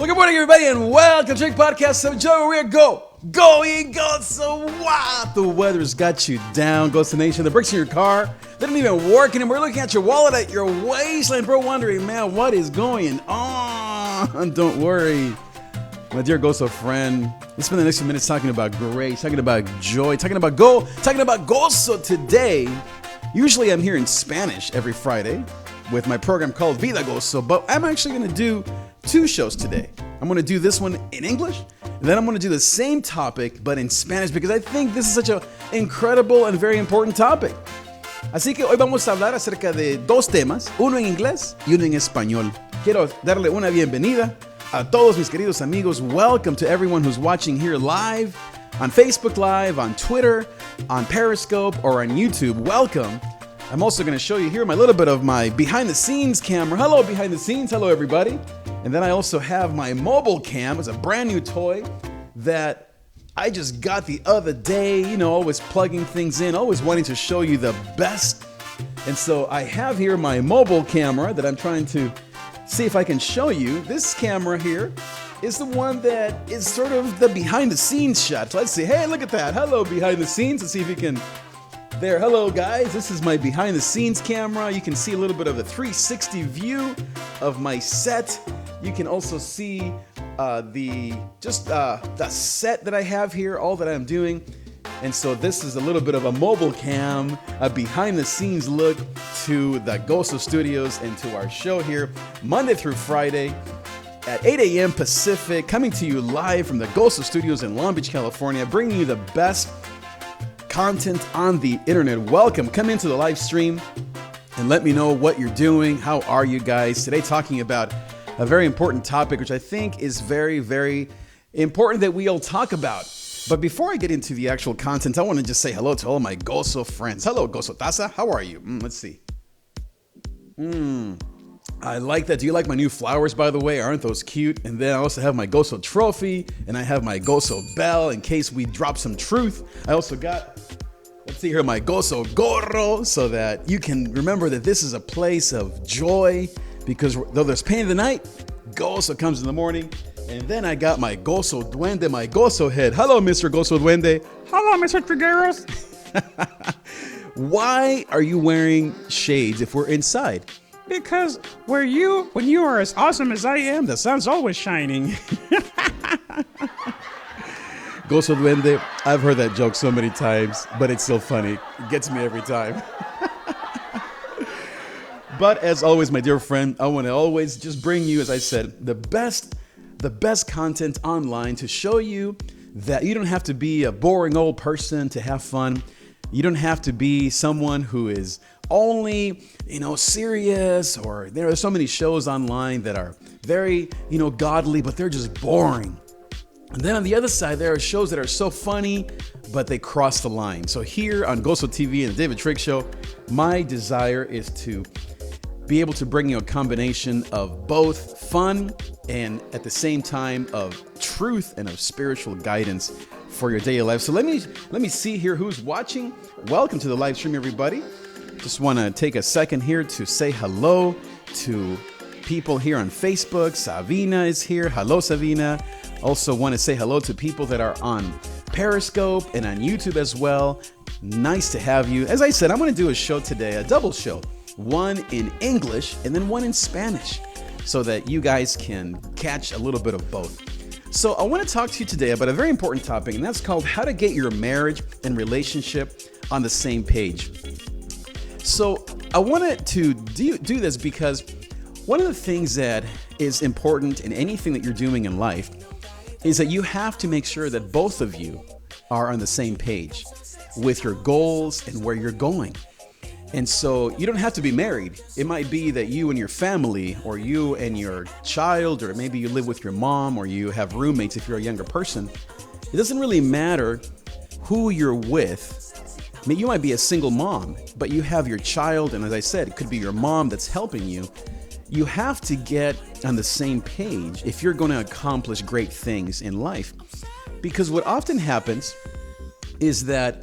Well, good morning, everybody, and welcome to the Podcast. So, Joe, we're going. So, wow, the weather's got you down. Ghost Nation, the brakes in your car, they don't even work anymore. Looking at your wallet at your waistline, bro, wondering, man, what is going on? Don't worry, my dear Gozo friend. Let's spend the next few minutes talking about grace, talking about joy, talking about Gozo today. Usually, I'm here in Spanish every Friday with my program called Vida Gozo, but I'm actually going to do two shows today. I'm going to do this one in English, and then I'm going to do the same topic, but in Spanish, because I think this is such an incredible and very important topic. Así que hoy vamos a hablar acerca de dos temas, uno en inglés y uno en español. Quiero darle una bienvenida a todos mis queridos amigos. Welcome to everyone who's watching here live, on Facebook Live, on Twitter, on Periscope, or on YouTube. Welcome. I'm also going to show you here my little bit of my behind-the-scenes camera. Hello, behind the scenes. Hello, everybody. And then I also have my mobile cam. It's a brand new toy that I just got the other day. You know, always plugging things in, always wanting to show you the best. And so I have here my mobile camera that I'm trying to see if I can show you. This camera here is the one that is sort of the behind-the-scenes shot. So let's see. Hey, look at that. Hello, behind the scenes. Let's see if you can... There, hello guys, this is my behind the scenes camera. You can see a little bit of the 360 view of my set. You can also see the set that I have here, all that I'm doing. And so this is a little bit of a mobile cam, a behind the scenes look to the Gozo Studios and to our show here, Monday through Friday at 8 a.m. Pacific, coming to you live from the Gozo Studios in Long Beach, California, bringing you the best content on the internet. Welcome. Come into the live stream and let me know what you're doing. How are you guys? Today talking about a very important topic, which I think is very, very important that we all talk about. But before I get into the actual content, I want to just say hello to all my Gozo friends. Hello, Gozo Taza. How are you? Let's see. I like that. Do you like my new flowers, by the way? Aren't those cute? And then I also have my Gozo trophy, and I have my Gozo bell in case we drop some truth. I also got, let's see here, my Gozo gorro, so that you can remember that this is a place of joy, because though there's pain in the night, Gozo comes in the morning. And then I got my Gozo duende, my Gozo head. Hello, Mr. Gozo duende. Hello, Mr. Trigueros. Why are you wearing shades if we're inside? Because when you are as awesome as I am, the sun's always shining. Gozo duende, I've heard that joke so many times, but it's still funny. It gets me every time. But as always, my dear friend, I want to always just bring you, as I said, the best content online to show you that you don't have to be a boring old person to have fun. You don't have to be someone who is only, serious, or there are so many shows online that are very, godly, but they're just boring. And then on the other side, there are shows that are so funny, but they cross the line. So here on GOZOtv and the David Trig Show, my desire is to be able to bring you a combination of both fun and at the same time of truth and of spiritual guidance for your daily life. So let me see here who's watching. Welcome to the live stream, everybody. Just want to take a second here to say hello to people here on Facebook. Savina is here. Hello, Savina. Also want to say hello to people that are on Periscope and on YouTube as well. Nice to have you. As I said, I'm going to do a show today, a double show. One in English and then one in Spanish, so that you guys can catch a little bit of both. So I want to talk to you today about a very important topic, and that's called how to get your marriage and relationship on the same page. So I wanted to do this because one of the things that is important in anything that you're doing in life is that you have to make sure that both of you are on the same page with your goals and where you're going. And so you don't have to be married. It might be that you and your family, or you and your child, or maybe you live with your mom, or you have roommates if you're a younger person. It doesn't really matter who you're with. I mean, you might be a single mom, but you have your child, and as I said, it could be your mom that's helping you. You have to get on the same page if you're going to accomplish great things in life. Because what often happens is that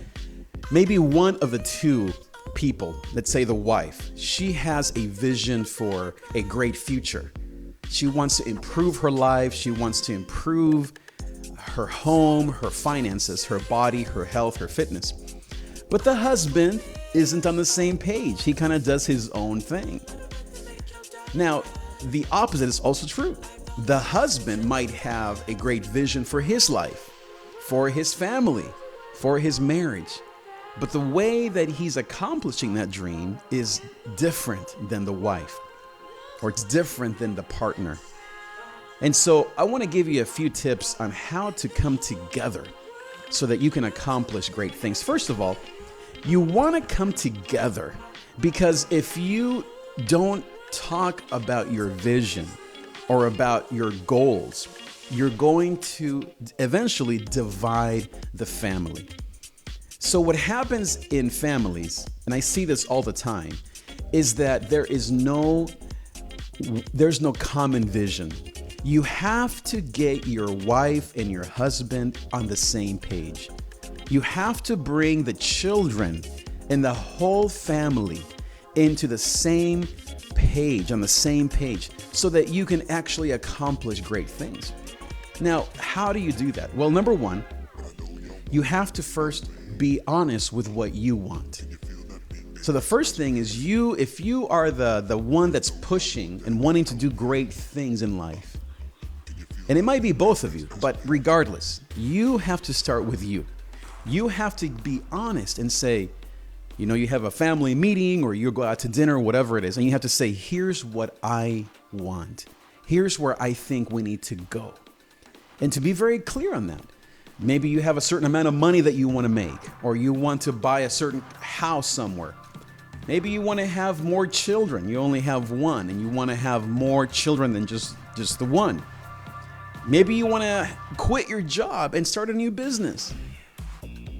maybe one of the two people, let's say the wife, she has a vision for a great future. She wants to improve her life. She wants to improve her home, her finances, her body, her health, her fitness. But the husband isn't on the same page. He kind of does his own thing. Now, the opposite is also true. The husband might have a great vision for his life, for his family, for his marriage. But the way that he's accomplishing that dream is different than the wife, or it's different than the partner. And so I want to give you a few tips on how to come together so that you can accomplish great things. First of all, you want to come together because if you don't talk about your vision or about your goals, you're going to eventually divide the family. So what happens in families, and I see this all the time, is that there's no common vision. You have to get your wife and your husband on the same page. You have to bring the children and the whole family into the same page, on the same page, so that you can actually accomplish great things. Now, how do you do that? Well, number one, you have to first be honest with what you want. So the first thing is if you are the one that's pushing and wanting to do great things in life, and it might be both of you, but regardless, you have to start with you. You have to be honest and say, you have a family meeting or you go out to dinner or whatever it is, and you have to say, here's what I want. Here's where I think we need to go. And to be very clear on that. Maybe you have a certain amount of money that you want to make, or you want to buy a certain house somewhere. Maybe you want to have more children. You only have one, and you want to have more children than just the one. Maybe you want to quit your job and start a new business.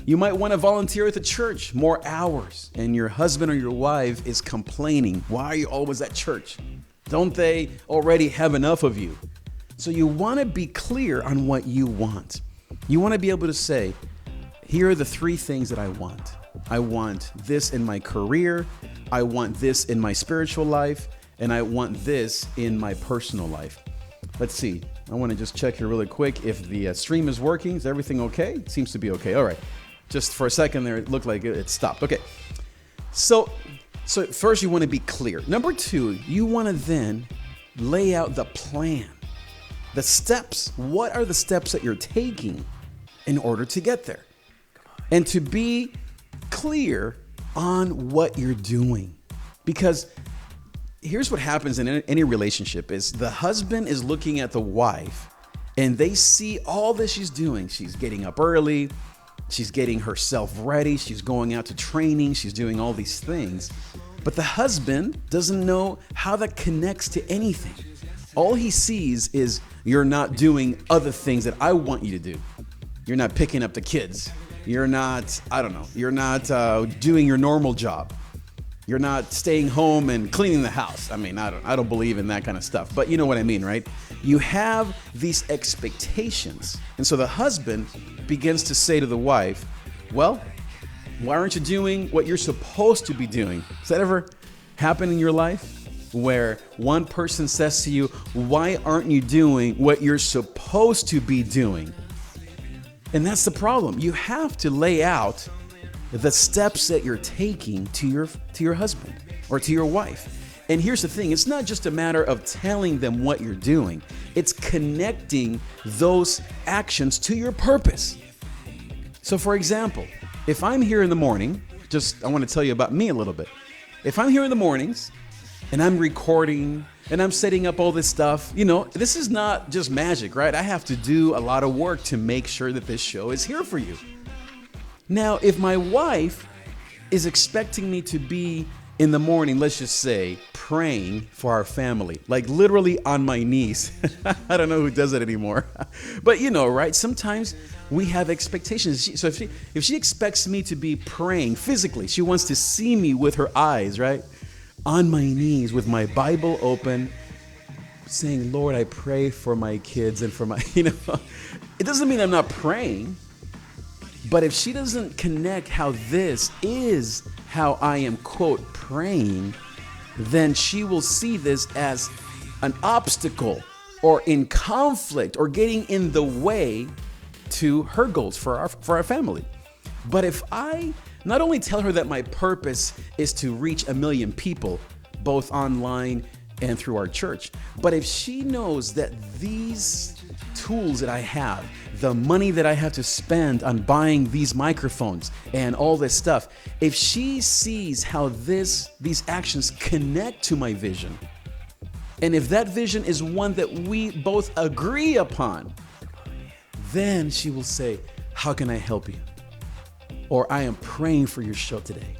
You might want to volunteer at the church more hours, and your husband or your wife is complaining, why are you always at church? Don't they already have enough of you? So you want to be clear on what you want. You want to be able to say, here are the three things that I want. I want this in my career, I want this in my spiritual life, and I want this in my personal life. Let's see. I want to just check here really quick if the stream is working. Is everything okay? It seems to be okay. All right. Just for a second there, it looked like it stopped. Okay. So first you want to be clear. Number two, you want to then lay out the plan. The steps. What are the steps that you're taking in order to get there? And to be clear on what you're doing. Because here's what happens in any relationship is the husband is looking at the wife and they see all that she's doing. She's getting up early. She's getting herself ready. She's going out to training. She's doing all these things. But the husband doesn't know how that connects to anything. All he sees is you're not doing other things that I want you to do. You're not picking up the kids. You're not, you're not doing your normal job. You're not staying home and cleaning the house. I mean, I don't believe in that kind of stuff, but you know what I mean, right? You have these expectations. And so the husband begins to say to the wife, well, why aren't you doing what you're supposed to be doing? Does that ever happen in your life? Where one person says to you, why aren't you doing what you're supposed to be doing? And that's the problem. You have to lay out the steps that you're taking to your husband or to your wife. And here's the thing, it's not just a matter of telling them what you're doing. It's connecting those actions to your purpose. So for example, if I'm here in the morning, I want to tell you about me a little bit. If I'm here in the mornings and I'm recording and I'm setting up all this stuff, this is not just magic, right? I have to do a lot of work to make sure that this show is here for you. Now, if my wife is expecting me to be in the morning, let's just say, praying for our family, like literally on my knees. I don't know who does it anymore. But right? Sometimes we have expectations. So if she expects me to be praying physically, she wants to see me with her eyes, right? On my knees with my Bible open, saying, Lord, I pray for my kids and for my, it doesn't mean I'm not praying. But if she doesn't connect how this is how I am, quote, praying, then she will see this as an obstacle or in conflict or getting in the way to her goals for our family. But if I not only tell her that my purpose is to reach 1 million people, both online and through our church, but if she knows that these tools that I have, the money that I have to spend on buying these microphones and all this stuff, if she sees how these actions connect to my vision, and if that vision is one that we both agree upon, then she will say, how can I help you? Or I am praying for your show today.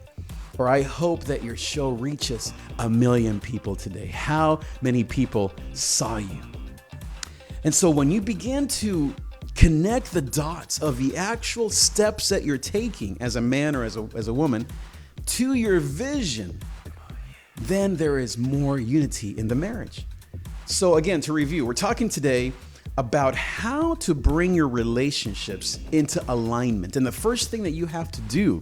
Or I hope that your show reaches 1 million people today. How many people saw you? And so when you begin to connect the dots of the actual steps that you're taking as a man or as a woman to your vision, then there is more unity in the marriage. So again, to review, we're talking today about how to bring your relationships into alignment. And the first thing that you have to do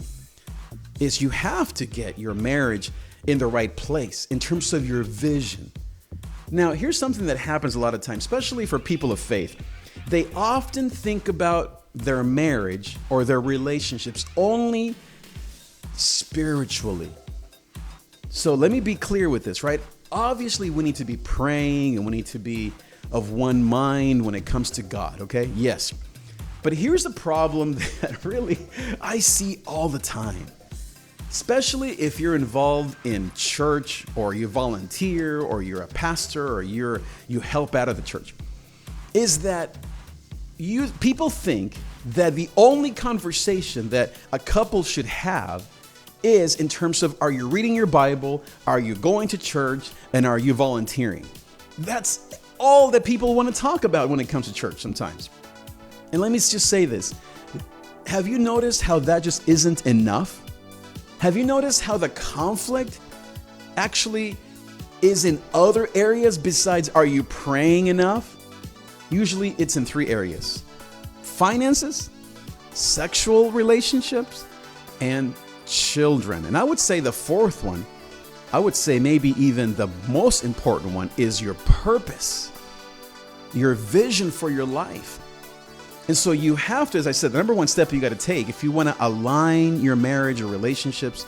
is you have to get your marriage in the right place in terms of your vision. Now, here's something that happens a lot of times, especially for people of faith. They often think about their marriage or their relationships only spiritually. So let me be clear with this, right? Obviously, we need to be praying and we need to be of one mind when it comes to God, okay? Yes. But here's the problem that really I see all the time, especially if you're involved in church or you volunteer or you're a pastor or you help out of the church, is that people think that the only conversation that a couple should have is in terms of, are you reading your Bible, are you going to church, and are you volunteering? That's all that people want to talk about when it comes to church sometimes. And let me just say this. Have you noticed how that just isn't enough? Have you noticed how the conflict actually is in other areas besides, are you praying enough? Usually it's in 3 areas: finances, sexual relationships, and children. And I would say the fourth one, I would say maybe even the most important one, is your purpose, your vision for your life. And so you have to, as I said, the number one step you got to take if you want to align your marriage or relationships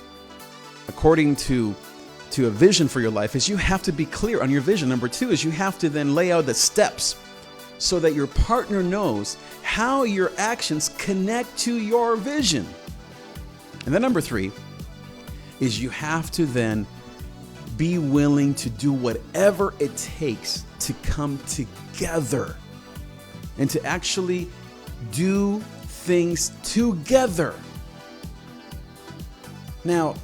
according to a vision for your life is you have to be clear on your vision. Number 2 is you have to then lay out the steps so that your partner knows how your actions connect to your vision. And then number 3 is you have to then be willing to do whatever it takes to come together and to actually do things together. Now,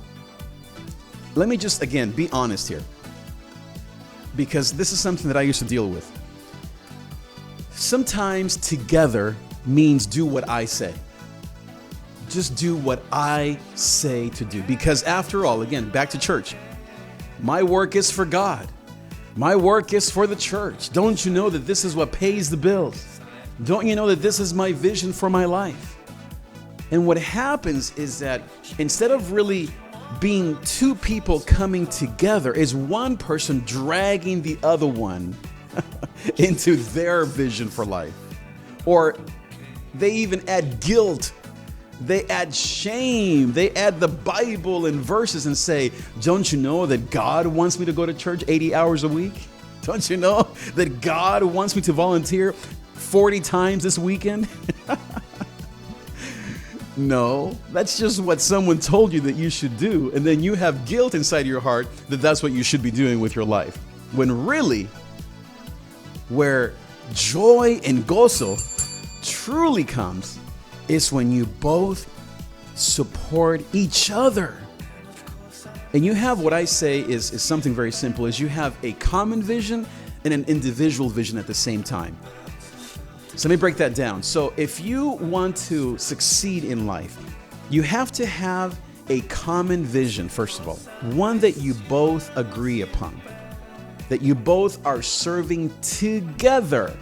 let me just, again, be honest here, because this is something that I used to deal with. Sometimes together means do what I say. Just do what I say to do. Because after all, again, back to church, my work is for God. My work is for the church. Don't you know that this is what pays the bills? Don't you know that this is my vision for my life? And what happens is that instead of really being 2 people coming together, is one person dragging the other one into their vision for life. Or they even add guilt. They add shame. They add the Bible and verses and say, don't you know that God wants me to go to church 80 hours a week? Don't you know that God wants me to volunteer 40 times this weekend? No, that's just what someone told you that you should do. And then you have guilt inside your heart that that's what you should be doing with your life. When really, where joy and gozo truly comes is when you both support each other. And you have what I say is something very simple, is you have a common vision and an individual vision at the same time. So let me break that down. So if you want to succeed in life, you have to have a common vision, first of all, one that you both agree upon, that you both are serving together.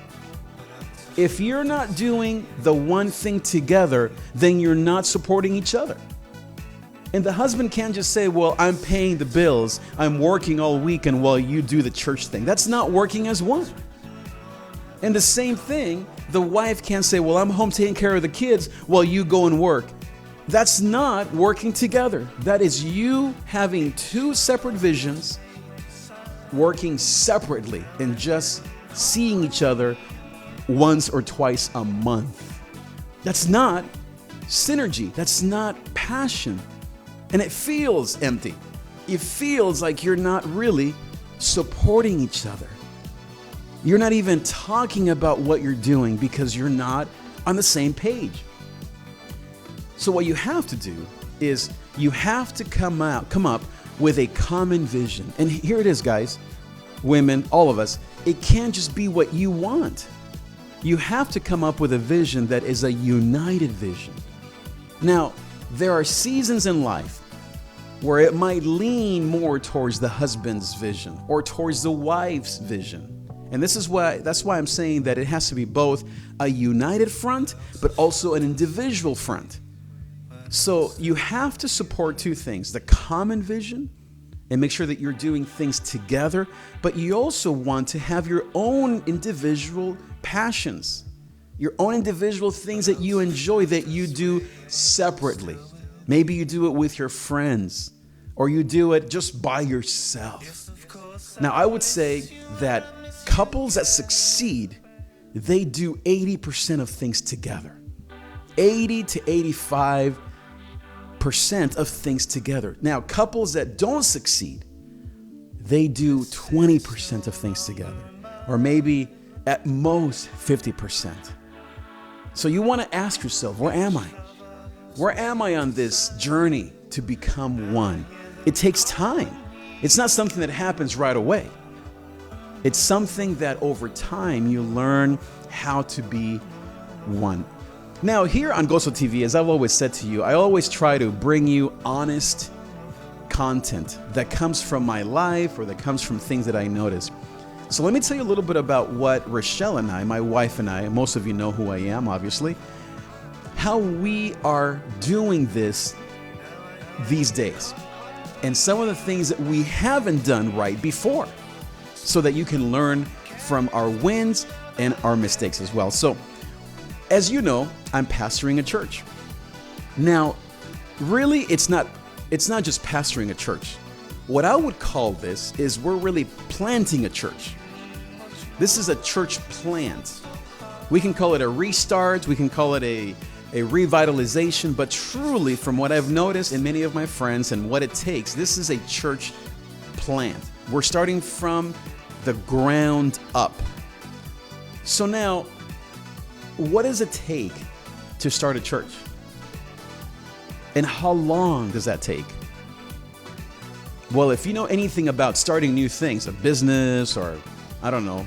If you're not doing the one thing together, then you're not supporting each other. And the husband can't just say, well, I'm paying the bills, I'm working all weekend while you do the church thing. That's not working as one. And the same thing, the wife can't say, well, I'm home taking care of the kids while you go and work. That's not working together. That is you having two separate visions, working separately and just seeing each other once or twice a month. That's not synergy. That's not passion. And it feels empty. It feels like you're not really supporting each other. You're not even talking about what you're doing because you're not on the same page. So what you have to do is you have to come up with a common vision. And here it is, guys, women, all of us. It can't just be what you want. You have to come up with a vision that is a united vision. Now, there are seasons in life where it might lean more towards the husband's vision or towards the wife's vision. And that's why I'm saying that it has to be both a united front, but also an individual front. So you have to support two things, the common vision and make sure that you're doing things together, but you also want to have your own individual passions, your own individual things that you enjoy that you do separately. Maybe you do it with your friends or you do it just by yourself. Now, I would say that couples that succeed, they do 80% of things together. 80 to 85% of things together. Now, couples that don't succeed, they do 20% of things together, or maybe at most 50%. So you want to ask yourself, where am I? Where am I on this journey to become one? It takes time. It's not something that happens right away. It's something that over time you learn how to be one. Now, here on GOZOtv, as I've always said to you, I always try to bring you honest content that comes from my life or that comes from things that I notice. So let me tell you a little bit about what Rochelle and I, my wife and I, most of you know who I am, obviously, how we are doing this these days, and some of the things that we haven't done right before, so that you can learn from our wins and our mistakes as well. So, as you know, I'm pastoring a church. Now, really, it's not just pastoring a church. What I would call this is we're really planting a church. This is a church plant. We can call it a restart, we can call it a revitalization, but truly, from what I've noticed in many of my friends and what it takes, this is a church plant. We're starting from the ground up. So now, what does it take to start a church? And how long does that take? Well, if you know anything about starting new things, a business or, I don't know,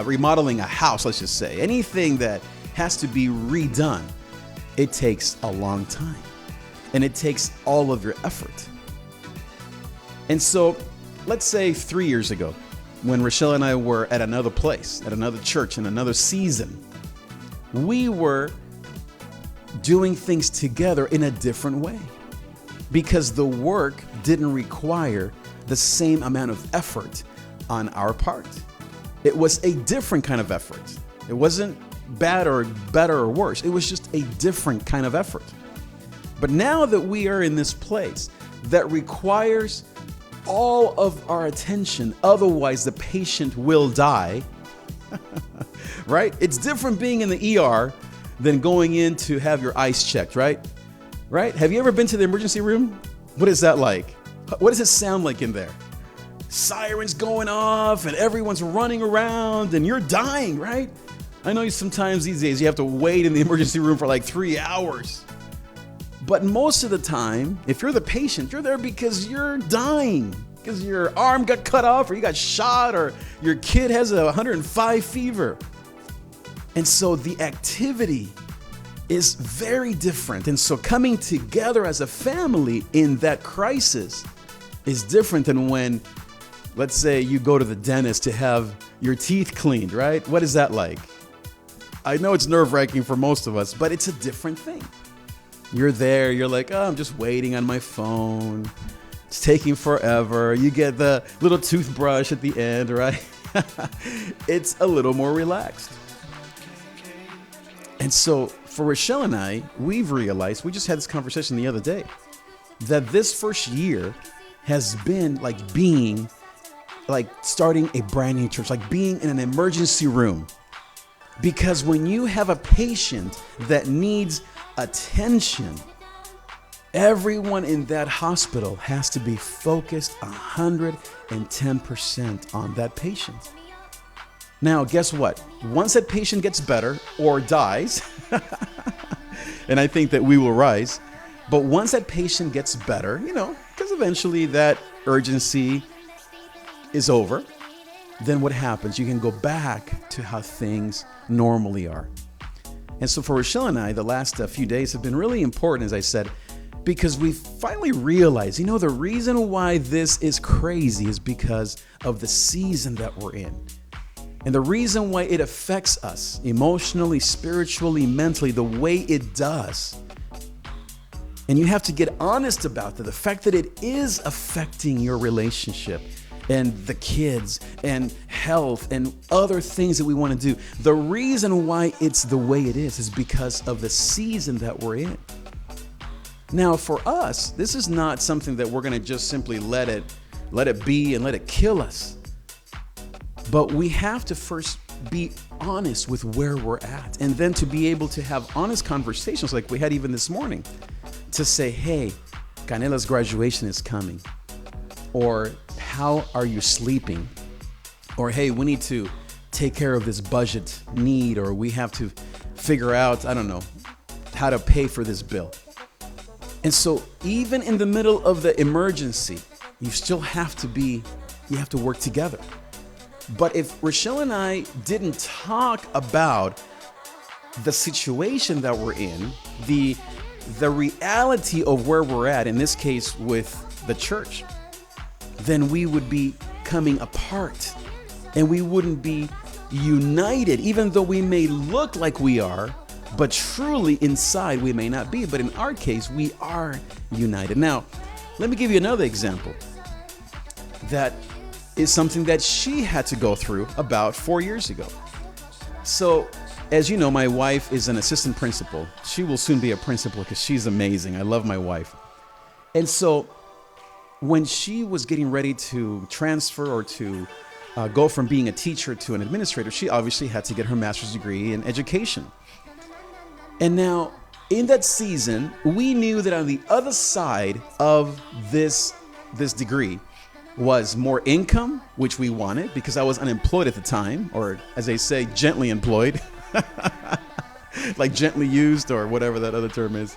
remodeling a house, let's just say, anything that has to be redone, it takes a long time. And it takes all of your effort. And so, let's say 3 years ago, when Rochelle and I were at another place, at another church, in another season, we were doing things together in a different way because the work didn't require the same amount of effort on our part. It was a different kind of effort. It wasn't bad or better or worse. It was just a different kind of effort. But now that we are in this place that requires all of our attention, otherwise the patient will die, right? It's different being in the ER than going in to have your eyes checked, right? Right? Have you ever been to the emergency room? What is that like? What does it sound like in there? Sirens going off and everyone's running around and you're dying, right? I know sometimes these days you have to wait in the emergency room for like 3 hours. But most of the time, if you're the patient, you're there because you're dying, because your arm got cut off or you got shot or your kid has a 105 fever. And so the activity is very different. And so coming together as a family in that crisis is different than when, let's say, you go to the dentist to have your teeth cleaned, right? What is that like? I know it's nerve-wracking for most of us, but it's a different thing. You're there, you're like, oh, I'm just waiting on my phone. It's taking forever. You get the little toothbrush at the end, right? It's a little more relaxed. And so for Rochelle and I, we've realized, we just had this conversation the other day, that this first year has been like starting a brand new church, like being in an emergency room. Because when you have a patient that needs attention, everyone in that hospital has to be focused 110% on that patient. Now, guess what? Once that patient gets better or dies, and I think that we will rise, but once that patient gets better, because eventually that urgency is over, then what happens? You can go back to how things normally are. And so for Rochelle and I, the last few days have been really important, as I said, because we finally realized, the reason why this is crazy is because of the season that we're in. And the reason why it affects us emotionally, spiritually, mentally, the way it does. And you have to get honest about that. The fact that it is affecting your relationship and the kids and health and other things that we want to do. The reason why it's the way it is because of the season that we're in. Now, for us, this is not something that we're going to just simply let it be and let it kill us. But we have to first be honest with where we're at, and then to be able to have honest conversations like we had even this morning, to say, hey, Canela's graduation is coming. Or how are you sleeping? Or, hey, we need to take care of this budget need, or we have to figure out, how to pay for this bill. And so even in the middle of the emergency, you still have to work together. But if Rochelle and I didn't talk about the situation that we're in, the reality of where we're at, in this case with the church, then we would be coming apart and we wouldn't be united, even though we may look like we are, but truly inside we may not be. But in our case, we are united. Now, let me give you another example that is something that she had to go through about 4 years ago. So, as you know, my wife is an assistant principal. She will soon be a principal because she's amazing. I love my wife. And so when she was getting ready to transfer or to go from being a teacher to an administrator, she obviously had to get her master's degree in education. And now in that season, we knew that on the other side of this degree was more income, which we wanted because I was unemployed at the time, or as they say, gently employed, like gently used or whatever that other term is,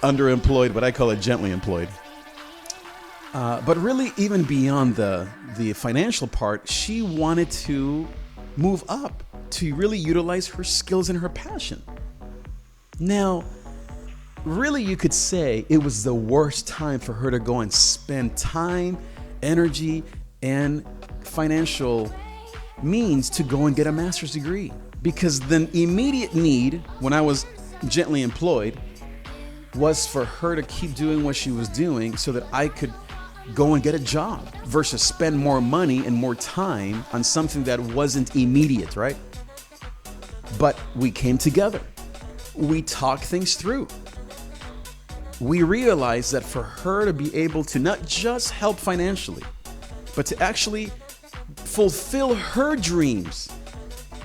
underemployed, but I call it gently employed. But really, even beyond the financial part, she wanted to move up, to really utilize her skills and her passion. Now, really, you could say it was the worst time for her to go and spend time, energy, and financial means to go and get a master's degree. Because the immediate need when I was gently employed was for her to keep doing what she was doing so that I could go and get a job versus spend more money and more time on something that wasn't immediate, right? But we came together. We talked things through. We realized that for her to be able to not just help financially, but to actually fulfill her dreams,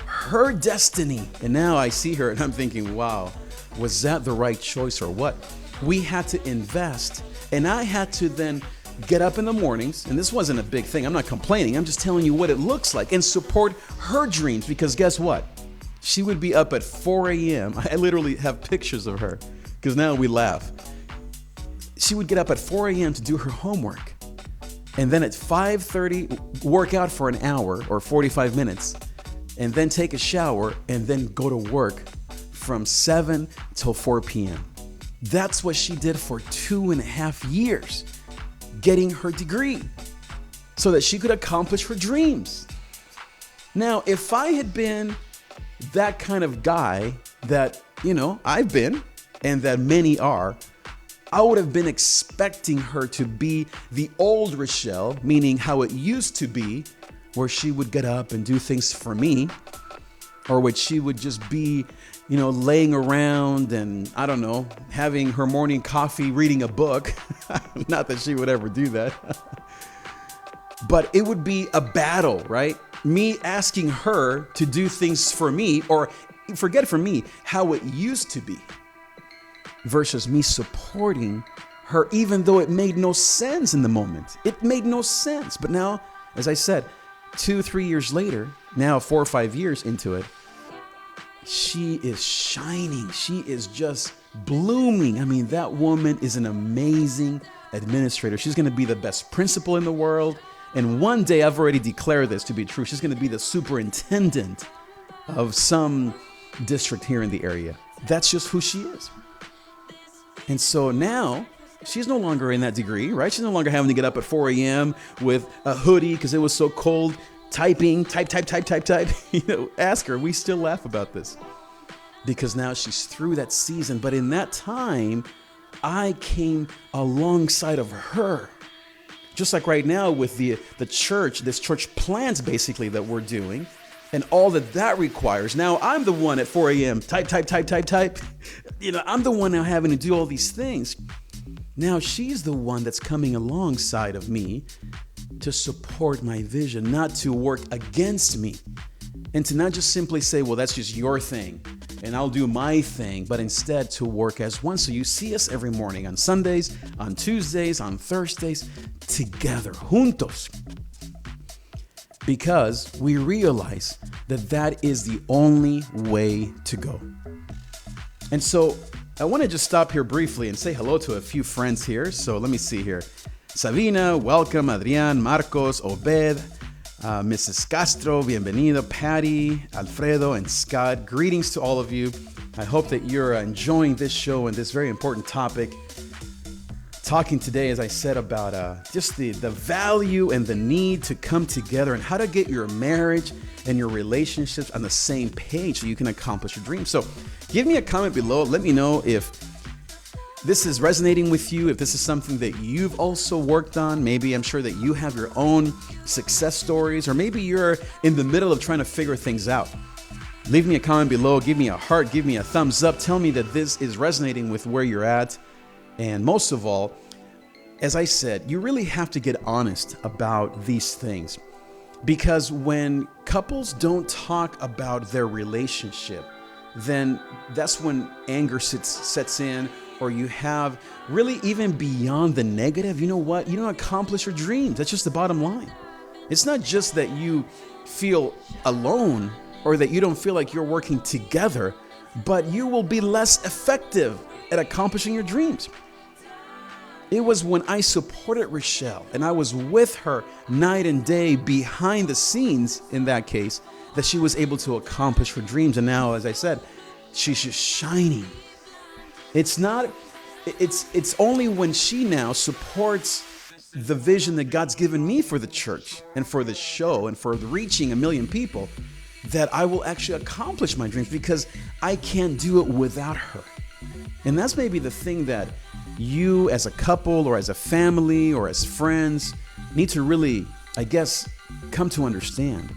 her destiny. And now I see her and I'm thinking, wow, was that the right choice or what? We had to invest, and I had to then get up in the mornings, and this wasn't a big thing. I'm not complaining. I'm just telling you what it looks like, and support her dreams, because guess what? She would be up at 4 a.m. I literally have pictures of her because now we laugh. She would get up at 4 a.m. to do her homework, and then at 5:30 work out for an hour or 45 minutes, and then take a shower, and then go to work from 7 till 4 p.m. That's what she did for 2.5 years, getting her degree so that she could accomplish her dreams. Now, if I had been that kind of guy that, I've been, and that many are, I would have been expecting her to be the old Rochelle, meaning how it used to be, where she would get up and do things for me, or which she would just be, laying around and, I don't know, having her morning coffee, reading a book. Not that she would ever do that. But it would be a battle, right? Me asking her to do things for me, or forget for me, how it used to be, versus me supporting her, even though it made no sense in the moment. It made no sense. But now, as I said, 2-3 years later, now 4 or 5 years into it, she is shining. She is just blooming. I mean, that woman is an amazing administrator. She's going to be the best principal in the world. And one day, I've already declared this to be true, she's going to be the superintendent of some district here in the area. That's just who she is. And so now, she's no longer in that degree, right? She's no longer having to get up at 4 a.m. with a hoodie because it was so cold, typing, type. Ask her. We still laugh about this because now she's through that season. But in that time, I came alongside of her. Just like right now with the church, this church plans basically that we're doing and all that requires. Now I'm the one at 4 a.m. type. I'm the one now having to do all these things. Now she's the one that's coming alongside of me to support my vision, not to work against me, and to not just simply say, well, that's just your thing and I'll do my thing, but instead to work as one. So you see us every morning on Sundays, on Tuesdays, on Thursdays, together, juntos, because we realize that is the only way to go. And so I want to just stop here briefly and say hello to a few friends here. So let me see here. Sabina, welcome. Adrian, Marcos, Obed, Mrs. Castro, bienvenido. Patty, Alfredo, and Scott. Greetings to all of you. I hope that you're enjoying this show and this very important topic. Talking today, as I said, about just the value and the need to come together and how to get your marriage and your relationships on the same page so you can accomplish your dreams. So give me a comment below. Let me know if this is resonating with you, if this is something that you've also worked on. Maybe I'm sure that you have your own success stories, or maybe you're in the middle of trying to figure things out. Leave me a comment below. Give me a heart. Give me a thumbs up. Tell me that this is resonating with where you're at. And most of all, as I said, you really have to get honest about these things, because when couples don't talk about their relationship, then that's when anger sets in, or you have really even beyond the negative. You know what? You don't accomplish your dreams. That's just the bottom line. It's not just that you feel alone or that you don't feel like you're working together, but you will be less effective at accomplishing your dreams. It was when I supported Rochelle and I was with her night and day behind the scenes, in that case, that she was able to accomplish her dreams. And now, as I said, she's just shining. It's only when she now supports the vision that God's given me for the church and for the show and for reaching 1 million people that I will actually accomplish my dreams, because I can't do it without her. And that's maybe the thing that you as a couple or as a family or as friends need to really, I guess, come to understand,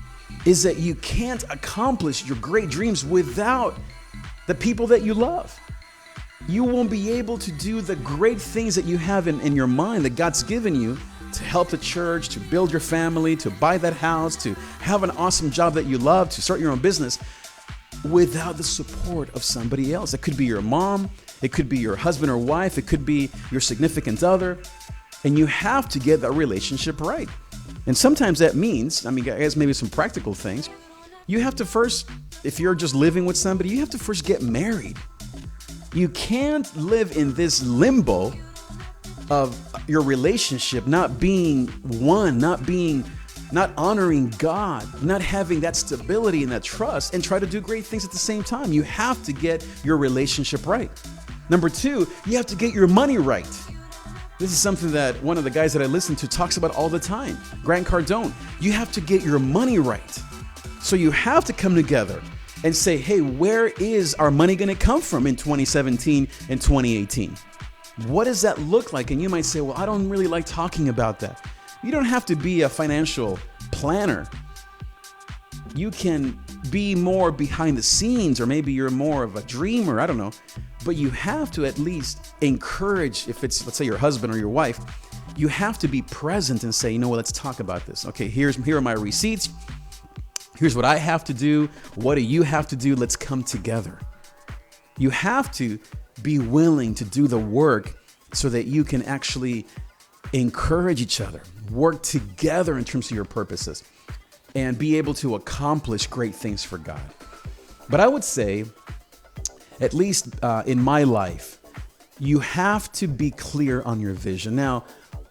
is that you can't accomplish your great dreams without the people that you love. You won't be able to do the great things that you have in your mind that God's given you to help the church, to build your family, to buy that house, to have an awesome job that you love, to start your own business, without the support of somebody else. It could be your mom, it could be your husband or wife, it could be your significant other, and you have to get that relationship right. And sometimes that means, I guess maybe some practical things, you have to first, if you're just living with somebody, you have to first get married. You can't live in this limbo of your relationship not being one, not honoring God, not having that stability and that trust, and try to do great things at the same time. You have to get your relationship right. Number 2, you have to get your money right. This is something that one of the guys that I listen to talks about all the time, Grant Cardone. You have to get your money right. So you have to come together. You have to and say, hey, where is our money going to come from in 2017 and 2018? What does that look like? And you might say, well, I don't really like talking about that. You don't have to be a financial planner. You can be more behind the scenes, or maybe you're more of a dreamer. I don't know. But you have to at least encourage, if it's, let's say, your husband or your wife, you have to be present and say, you know what, let's talk about this. Okay, here are my receipts. Here's what I have to do. What do you have to do? Let's come together. You have to be willing to do the work so that you can actually encourage each other, work together in terms of your purposes, and be able to accomplish great things for God. But I would say, at least in my life, you have to be clear on your vision. Now,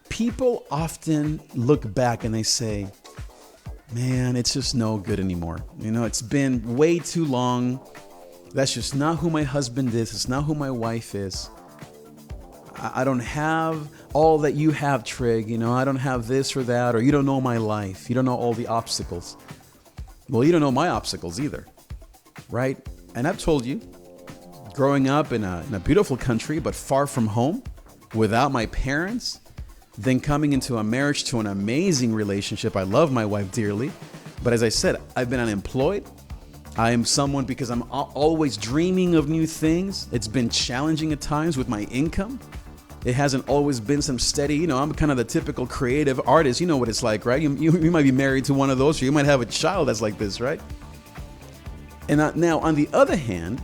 people often look back and they say, man, it's just no good anymore. You know, it's been way too long. That's just not who my husband is. It's not who my wife is. I don't have all that you have, Trig. You know, I don't have this or that, or you don't know my life. You don't know all the obstacles. Well, you don't know my obstacles either, right? And I've told you, growing up in a beautiful country, but far from home, without my parents, then coming into a marriage to an amazing relationship. I love my wife dearly. But as I said, I've been unemployed. I am someone, because I'm always dreaming of new things. It's been challenging at times with my income. It hasn't always been some steady, you know, I'm kind of the typical creative artist. You know what it's like, right? You might be married to one of those, or you might have a child that's like this, right? And now, on the other hand,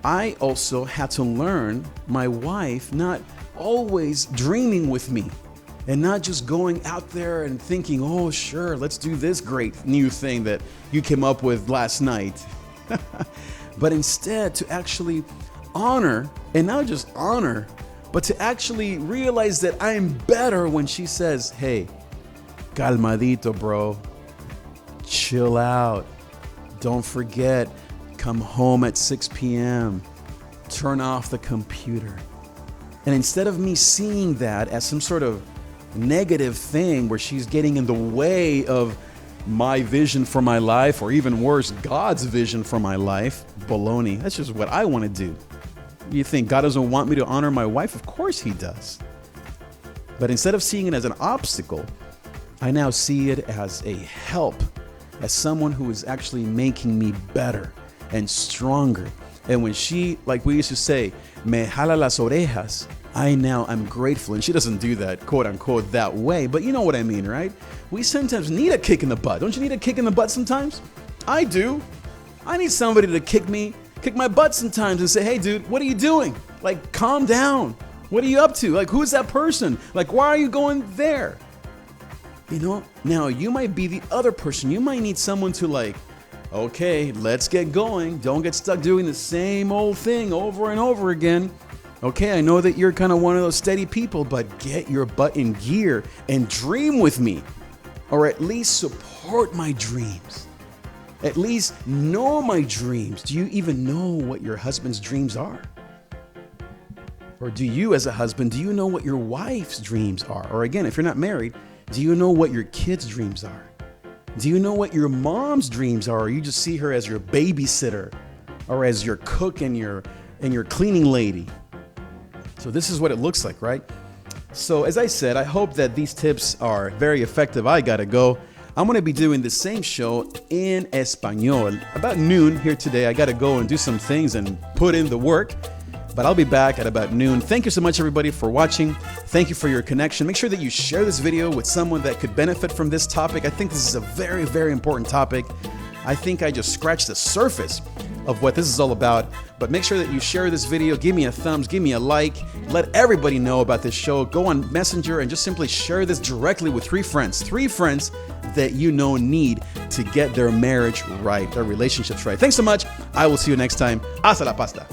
I also had to learn my wife not always dreaming with me, and not just going out there and thinking, oh, sure, let's do this great new thing that you came up with last night. But instead to actually honor, and not just honor, but to actually realize that I'm better when she says, hey, calmadito, bro, chill out. Don't forget, come home at 6 p.m. Turn off the computer. And instead of me seeing that as some sort of negative thing where she's getting in the way of my vision for my life, or even worse, God's vision for my life, baloney. That's just what I want to do. You think God doesn't want me to honor my wife? Of course he does. But instead of seeing it as an obstacle, I now see it as a help, as someone who is actually making me better and stronger. And when she, like we used to say, me jala las orejas, I'm grateful. And she doesn't do that, quote unquote, that way. But you know what I mean, right? We sometimes need a kick in the butt. Don't you need a kick in the butt sometimes? I do. I need somebody to kick my butt sometimes and say, hey, dude, what are you doing? Like, calm down. What are you up to? Like, who's that person? Like, why are you going there? You know, now you might be the other person. You might need someone to, like, okay, let's get going. Don't get stuck doing the same old thing over and over again. Okay, I know that you're kind of one of those steady people, but get your butt in gear and dream with me. Or at least support my dreams. At least know my dreams. Do you even know what your husband's dreams are? Or do you, as a husband, do you know what your wife's dreams are? Or again, if you're not married, do you know what your kids' dreams are? Do you know what your mom's dreams are? Or you just see her as your babysitter, or as your cook and your cleaning lady? So this is what it looks like, right? So as I said, I hope that these tips are very effective. I gotta go. I'm gonna be doing the same show in Espanol about noon here today. I gotta go and do some things and put in the work, but I'll be back at about noon. Thank you so much, everybody, for watching. Thank you for your connection. Make sure that you share this video with someone that could benefit from this topic. I think this is a very, very important topic. I think I just scratched the surface of what this is all about. But make sure that you share this video. Give me a thumbs, give me a like. Let everybody know about this show. Go on Messenger and just simply share this directly with 3 friends. 3 friends that you know need to get their marriage right, their relationships right. Thanks so much. I will see you next time. Hasta la pasta.